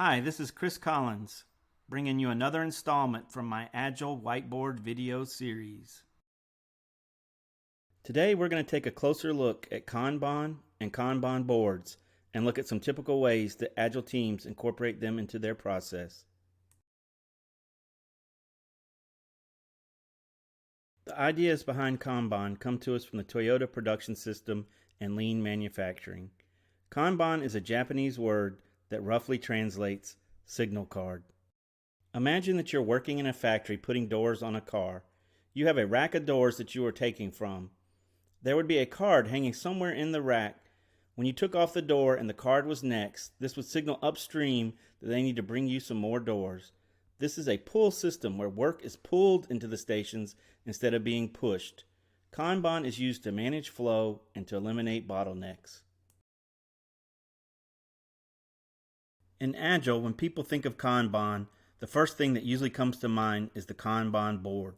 Hi, this is Chris Collins, bringing you another installment from my Agile Whiteboard video series. Today we're going to take a closer look at Kanban and Kanban boards and look at some typical ways that Agile teams incorporate them into their process. The ideas behind Kanban come to us from the Toyota production system and lean manufacturing. Kanban is a Japanese word that roughly translates signal card. Imagine that you're working in a factory putting doors on a car. You have a rack of doors that you are taking from. There would be a card hanging somewhere in the rack. When you took off the door and the card was next, this would signal upstream that they need to bring you some more doors. This is a pull system where work is pulled into the stations instead of being pushed. Kanban is used to manage flow and to eliminate bottlenecks. In Agile, when people think of Kanban, the first thing that usually comes to mind is the Kanban board.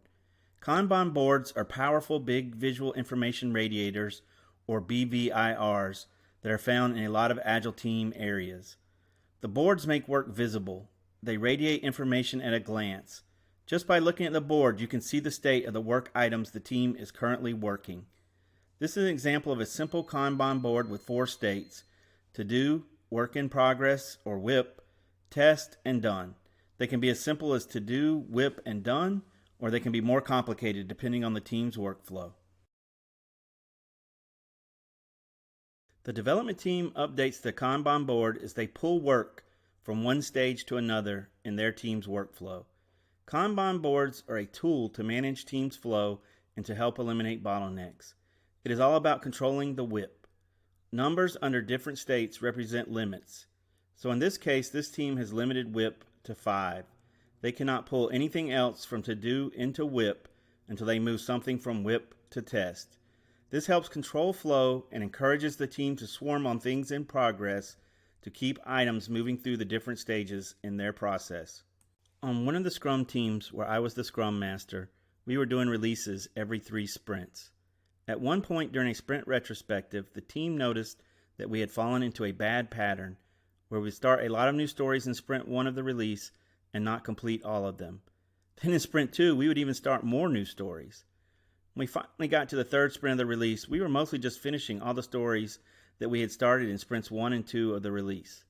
Kanban boards are powerful big visual information radiators, or BVIRs, that are found in a lot of Agile team areas. The boards make work visible. They radiate information at a glance. Just by looking at the board, you can see the state of the work items the team is currently working. This is an example of a simple Kanban board with 4 states: to do, work in progress, or WIP, test, and done. They can be as simple as to do, WIP, and done, or they can be more complicated depending on the team's workflow. The development team updates the Kanban board as they pull work from one stage to another in their team's workflow. Kanban boards are a tool to manage teams' flow and to help eliminate bottlenecks. It is all about controlling the WIP. Numbers under different states represent limits. So in this case, this team has limited WIP to 5. They cannot pull anything else from to do into WIP until they move something from WIP to test. This helps control flow and encourages the team to swarm on things in progress to keep items moving through the different stages in their process. On one of the Scrum teams where I was the Scrum Master, we were doing releases every 3 sprints. At one point during a sprint retrospective, the team noticed that we had fallen into a bad pattern where we start a lot of new stories in sprint 1 of the release and not complete all of them. Then in sprint 2, we would even start more new stories. When we finally got to the 3rd sprint of the release, we were mostly just finishing all the stories that we had started in sprints 1 and 2 of the release.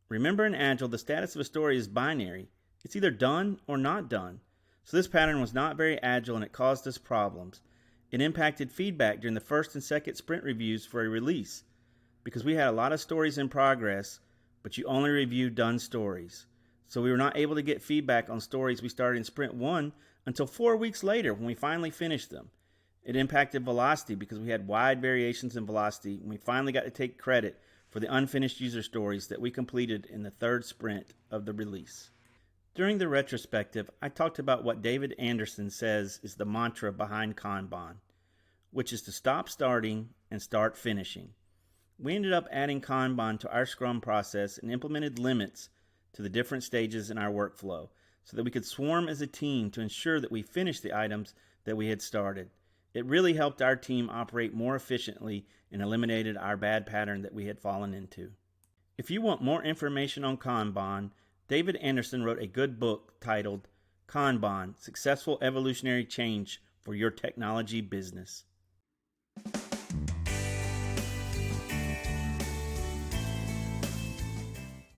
Remember, in Agile, the status of a story is binary. It's either done or not done. So this pattern was not very agile and it caused us problems. It impacted feedback during the 1st and 2nd sprint reviews for a release because we had a lot of stories in progress, but you only review done stories. So we were not able to get feedback on stories we started in sprint 1 until 4 weeks later when we finally finished them. It impacted velocity because we had wide variations in velocity and we finally got to take credit for the unfinished user stories that we completed in the 3rd sprint of the release. During the retrospective, I talked about what David Anderson says is the mantra behind Kanban, which is to stop starting and start finishing. We ended up adding Kanban to our Scrum process and implemented limits to the different stages in our workflow so that we could swarm as a team to ensure that we finished the items that we had started. It really helped our team operate more efficiently and eliminated our bad pattern that we had fallen into. If you want more information on Kanban, David Anderson wrote a good book titled Kanban: Successful Evolutionary Change for Your Technology Business.